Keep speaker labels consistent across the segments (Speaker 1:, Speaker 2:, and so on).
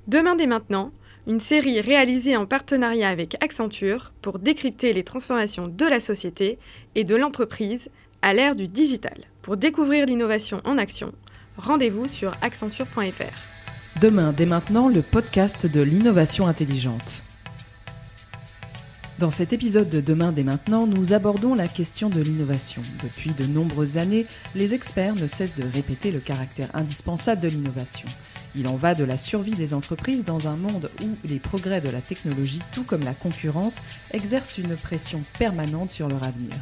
Speaker 1: Demain dès maintenant, une série réalisée en partenariat avec Accenture pour décrypter les transformations de la société et de l'entreprise à l'ère du digital. Pour découvrir l'innovation en action, rendez-vous sur accenture.fr.
Speaker 2: Demain dès maintenant, le podcast de l'innovation intelligente. Dans cet épisode de Demain dès maintenant, nous abordons la question de l'innovation. Depuis de nombreuses années, les experts ne cessent de répéter le caractère indispensable de l'innovation. Il en va de la survie des entreprises dans un monde où les progrès de la technologie, tout comme la concurrence, exercent une pression permanente sur leur avenir.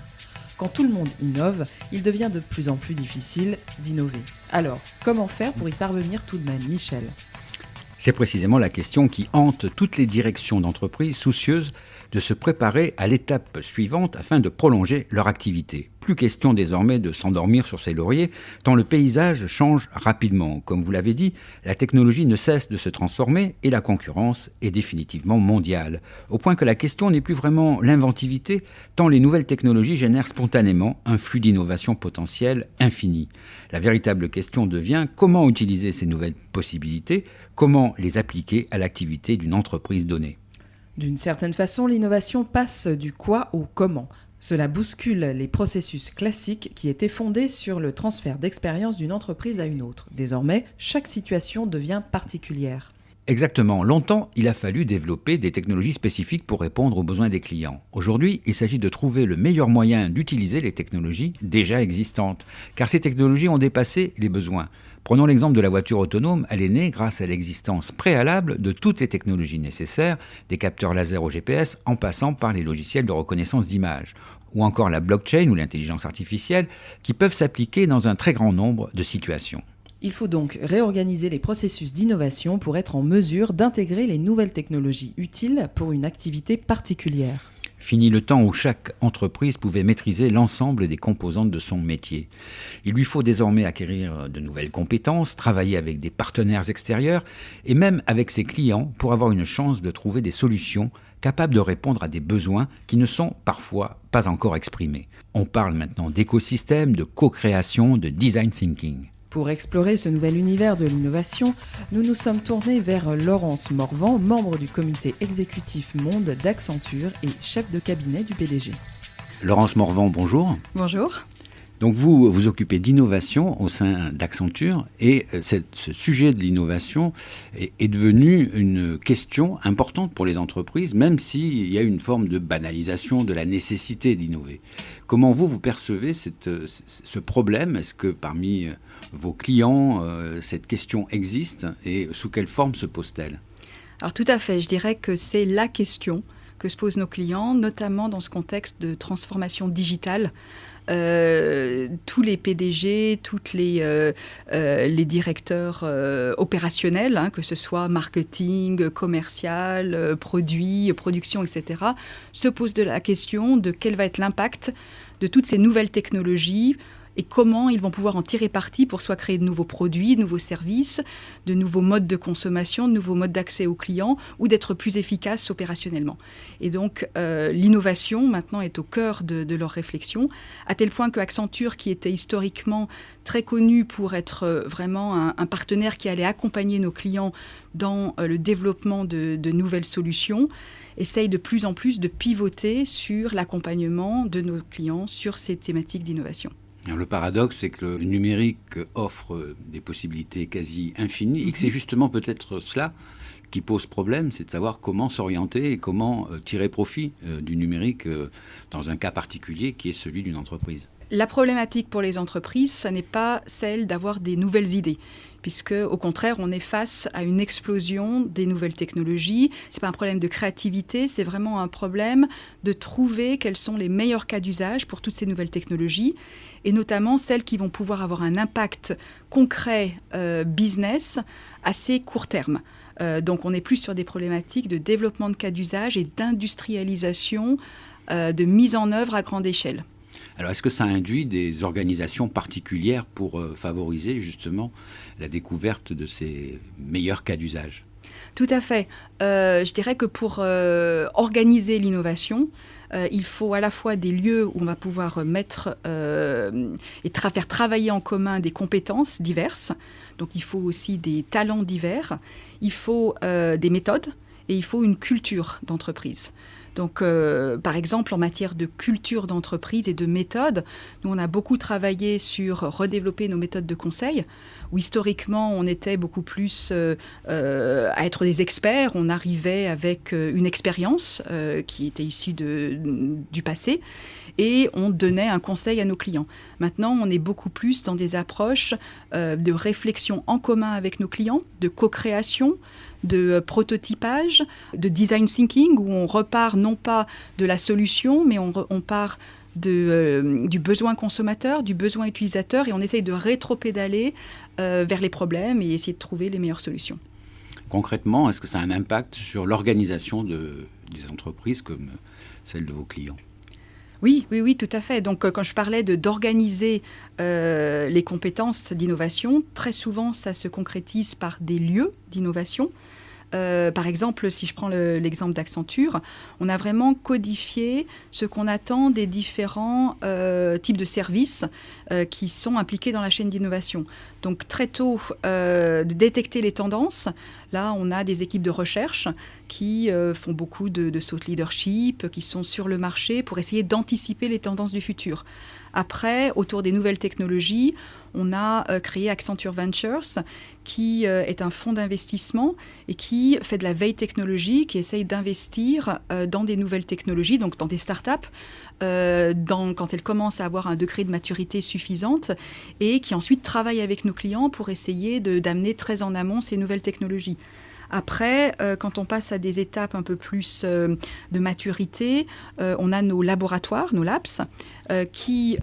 Speaker 2: Quand tout le monde innove, il devient de plus en plus difficile d'innover. Alors, comment faire pour y parvenir tout de même, Michel ?
Speaker 3: C'est précisément la question qui hante toutes les directions d'entreprises soucieuses de se préparer à l'étape suivante afin de prolonger leur activité. Plus question désormais de s'endormir sur ses lauriers, tant le paysage change rapidement. Comme vous l'avez dit, la technologie ne cesse de se transformer et la concurrence est définitivement mondiale. Au point que la question n'est plus vraiment l'inventivité, tant les nouvelles technologies génèrent spontanément un flux d'innovation potentiel infini. La véritable question devient comment utiliser ces nouvelles possibilités, comment les appliquer à l'activité d'une entreprise donnée.
Speaker 2: D'une certaine façon, l'innovation passe du quoi au comment. Cela bouscule les processus classiques qui étaient fondés sur le transfert d'expérience d'une entreprise à une autre. Désormais, chaque situation devient particulière.
Speaker 3: Exactement. Longtemps, il a fallu développer des technologies spécifiques pour répondre aux besoins des clients. Aujourd'hui, il s'agit de trouver le meilleur moyen d'utiliser les technologies déjà existantes, car ces technologies ont dépassé les besoins. Prenons l'exemple de la voiture autonome, elle est née grâce à l'existence préalable de toutes les technologies nécessaires, des capteurs laser au GPS, en passant par les logiciels de reconnaissance d'images, ou encore la blockchain ou l'intelligence artificielle, qui peuvent s'appliquer dans un très grand nombre de situations.
Speaker 2: Il faut donc réorganiser les processus d'innovation pour être en mesure d'intégrer les nouvelles technologies utiles pour une activité particulière.
Speaker 3: Fini le temps où chaque entreprise pouvait maîtriser l'ensemble des composantes de son métier. Il lui faut désormais acquérir de nouvelles compétences, travailler avec des partenaires extérieurs et même avec ses clients pour avoir une chance de trouver des solutions capables de répondre à des besoins qui ne sont parfois pas encore exprimés. On parle maintenant d'écosystème, de co-création, de design thinking.
Speaker 2: Pour explorer ce nouvel univers de l'innovation, nous nous sommes tournés vers Laurence Morvan, membre du comité exécutif monde d'Accenture et chef de cabinet du PDG.
Speaker 3: Laurence Morvan, bonjour.
Speaker 1: Bonjour.
Speaker 3: Donc vous vous occupez d'innovation au sein d'Accenture et ce sujet de l'innovation est devenu une question importante pour les entreprises, même s'il y a une forme de banalisation de la nécessité d'innover. Comment vous percevez ce problème ? Est-ce que parmi vos clients, cette question existe et sous quelle forme se pose-t-elle ?
Speaker 4: Alors tout à fait, je dirais que c'est la question que se posent nos clients, notamment dans ce contexte de transformation digitale. Tous les PDG, tous les directeurs opérationnels, que ce soit marketing, commercial, produit, production, etc., se posent la question de quel va être l'impact de toutes ces nouvelles technologies et comment ils vont pouvoir en tirer parti pour soit créer de nouveaux produits, de nouveaux services, de nouveaux modes de consommation, de nouveaux modes d'accès aux clients ou d'être plus efficaces opérationnellement. Et donc, l'innovation, maintenant, est au cœur de leur réflexion, à tel point que Accenture, qui était historiquement très connu pour être vraiment un partenaire qui allait accompagner nos clients dans le développement de nouvelles solutions, essaye de plus en plus de pivoter sur l'accompagnement de nos clients sur ces thématiques d'innovation.
Speaker 3: Alors, le paradoxe, c'est que le numérique offre des possibilités quasi infinies et que c'est justement peut-être cela qui pose problème, c'est de savoir comment s'orienter et comment tirer profit du numérique dans un cas particulier qui est celui d'une entreprise.
Speaker 4: La problématique pour les entreprises, ça n'est pas celle d'avoir des nouvelles idées, puisque au contraire, on est face à une explosion des nouvelles technologies. Ce n'est pas un problème de créativité, c'est vraiment un problème de trouver quels sont les meilleurs cas d'usage pour toutes ces nouvelles technologies, et notamment celles qui vont pouvoir avoir un impact concret business assez court terme. Donc on est plus sur des problématiques de développement de cas d'usage et d'industrialisation, de mise en œuvre à grande échelle.
Speaker 3: Alors, est-ce que ça induit des organisations particulières pour favoriser justement la découverte de ces meilleurs cas d'usage ?
Speaker 4: Tout à fait. Je dirais que pour organiser l'innovation, il faut à la fois des lieux où on va pouvoir mettre et faire travailler en commun des compétences diverses. Donc il faut aussi des talents divers, il faut des méthodes et il faut une culture d'entreprise. Donc, par exemple, en matière de culture d'entreprise et de méthode, nous, on a beaucoup travaillé sur redévelopper nos méthodes de conseil, où historiquement, on était beaucoup plus à être des experts. On arrivait avec une expérience qui était issue du passé et on donnait un conseil à nos clients. Maintenant, on est beaucoup plus dans des approches de réflexion en commun avec nos clients, de co-création, de prototypage, de design thinking, où on repart non pas de la solution, mais on part du besoin consommateur, du besoin utilisateur, et on essaye de rétropédaler vers les problèmes et essayer de trouver les meilleures solutions.
Speaker 3: Concrètement, est-ce que ça a un impact sur l'organisation des entreprises comme celle de vos clients ?
Speaker 4: Oui, tout à fait. Donc, quand je parlais d'organiser les compétences d'innovation, très souvent, ça se concrétise par des lieux d'innovation. Par exemple, si je prends l'exemple d'Accenture, on a vraiment codifié ce qu'on attend des différents types de services qui sont impliqués dans la chaîne d'innovation. Donc, très tôt, de détecter les tendances. Là, on a des équipes de recherche qui font beaucoup de thought leadership, qui sont sur le marché pour essayer d'anticiper les tendances du futur. Après, autour des nouvelles technologies, on a créé Accenture Ventures, qui est un fonds d'investissement et qui fait de la veille technologique, qui essaye d'investir dans des nouvelles technologies, donc dans des startups, quand elles commencent à avoir un degré de maturité suffisante et qui ensuite travaille avec nos clients pour essayer d'amener très en amont ces nouvelles technologies. Après, quand on passe à des étapes un peu plus de maturité, on a nos laboratoires, nos labs, qui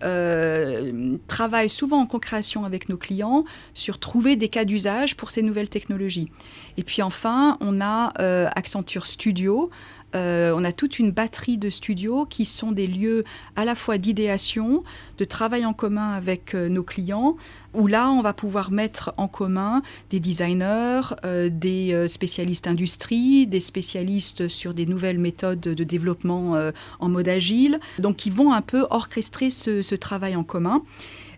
Speaker 4: travaillent souvent en co-création avec nos clients sur trouver des cas d'usage pour ces nouvelles technologies. Et puis enfin, on a Accenture Studio. On a toute une batterie de studios qui sont des lieux à la fois d'idéation, de travail en commun avec nos clients, où là, on va pouvoir mettre en commun des designers, des spécialistes industrie, des spécialistes sur des nouvelles méthodes de développement en mode agile, donc qui vont un peu orchestrer ce travail en commun.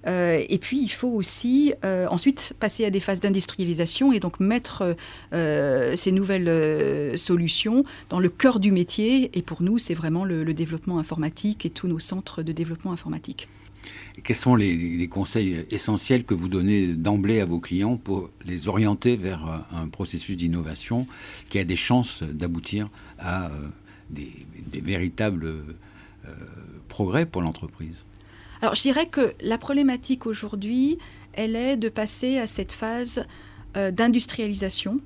Speaker 4: Et puis, il faut aussi ensuite passer à des phases d'industrialisation et donc mettre ces nouvelles solutions dans le cœur du métier. Et pour nous, c'est vraiment le développement informatique et tous nos centres de développement informatique.
Speaker 3: Et quels sont les conseils essentiels que vous donnez d'emblée à vos clients pour les orienter vers un processus d'innovation qui a des chances d'aboutir à des véritables progrès pour l'entreprise ?
Speaker 4: Alors, je dirais que la problématique aujourd'hui, elle est de passer à cette phase d'industrialisation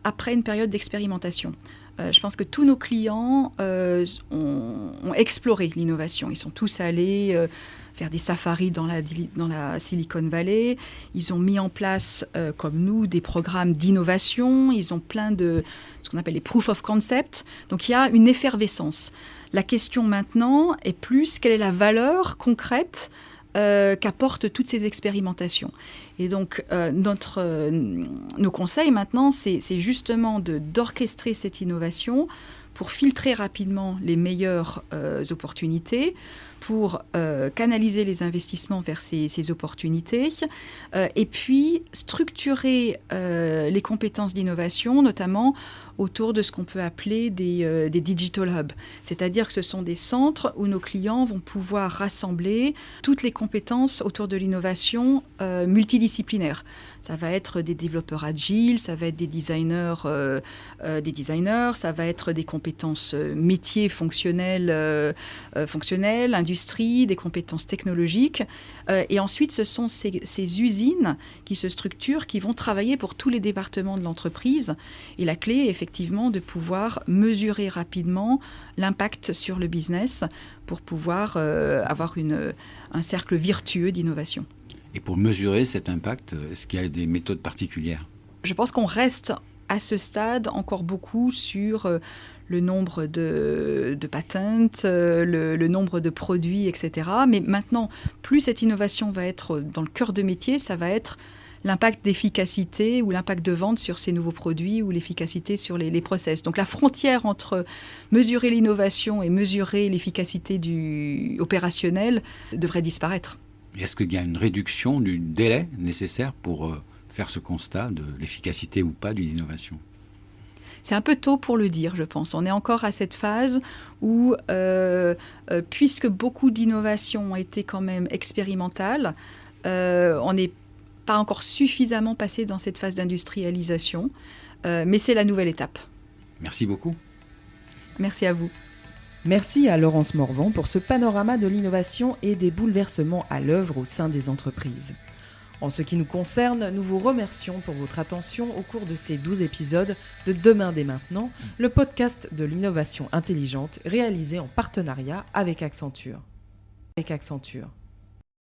Speaker 4: après une période d'expérimentation. Je pense que tous nos clients ont exploré l'innovation. Ils sont tous allés faire des safaris dans la Silicon Valley. Ils ont mis en place, comme nous, des programmes d'innovation. Ils ont plein de ce qu'on appelle les proof of concept. Donc, il y a une effervescence. La question maintenant est plus quelle est la valeur concrète qu'apportent toutes ces expérimentations. Et donc, nos conseils maintenant, c'est justement d'orchestrer cette innovation pour filtrer rapidement les meilleures opportunités, pour canaliser les investissements vers ces opportunités, et puis structurer les compétences d'innovation, notamment autour de ce qu'on peut appeler des digital hubs. C'est-à-dire que ce sont des centres où nos clients vont pouvoir rassembler toutes les compétences autour de l'innovation multidisciplinaire. Ça va être des développeurs agiles, ça va être des designers, ça va être des compétences métiers fonctionnelles, industrie, des compétences technologiques. Et ensuite, ce sont ces usines qui se structurent, qui vont travailler pour tous les départements de l'entreprise. Et la clé est effectivement de pouvoir mesurer rapidement l'impact sur le business pour pouvoir avoir un cercle vertueux d'innovation.
Speaker 3: Et pour mesurer cet impact, est-ce qu'il y a des méthodes particulières ?
Speaker 4: Je pense qu'on reste à ce stade encore beaucoup sur le nombre de patents, le nombre de produits, etc. Mais maintenant, plus cette innovation va être dans le cœur de métier, ça va être l'impact d'efficacité ou l'impact de vente sur ces nouveaux produits ou l'efficacité sur les process. Donc la frontière entre mesurer l'innovation et mesurer l'efficacité du opérationnel devrait disparaître.
Speaker 3: Est-ce qu'il y a une réduction du délai nécessaire pour faire ce constat de l'efficacité ou pas d'une innovation?
Speaker 4: C'est un peu tôt pour le dire, je pense. On est encore à cette phase où, puisque beaucoup d'innovations ont été quand même expérimentales, on n'est pas encore suffisamment passé dans cette phase d'industrialisation, mais c'est la nouvelle étape.
Speaker 3: Merci beaucoup.
Speaker 4: Merci à vous.
Speaker 2: Merci à Laurence Morvan pour ce panorama de l'innovation et des bouleversements à l'œuvre au sein des entreprises. En ce qui nous concerne, nous vous remercions pour votre attention au cours de ces 12 épisodes de Demain dès maintenant, le podcast de l'innovation intelligente réalisé en partenariat avec Accenture.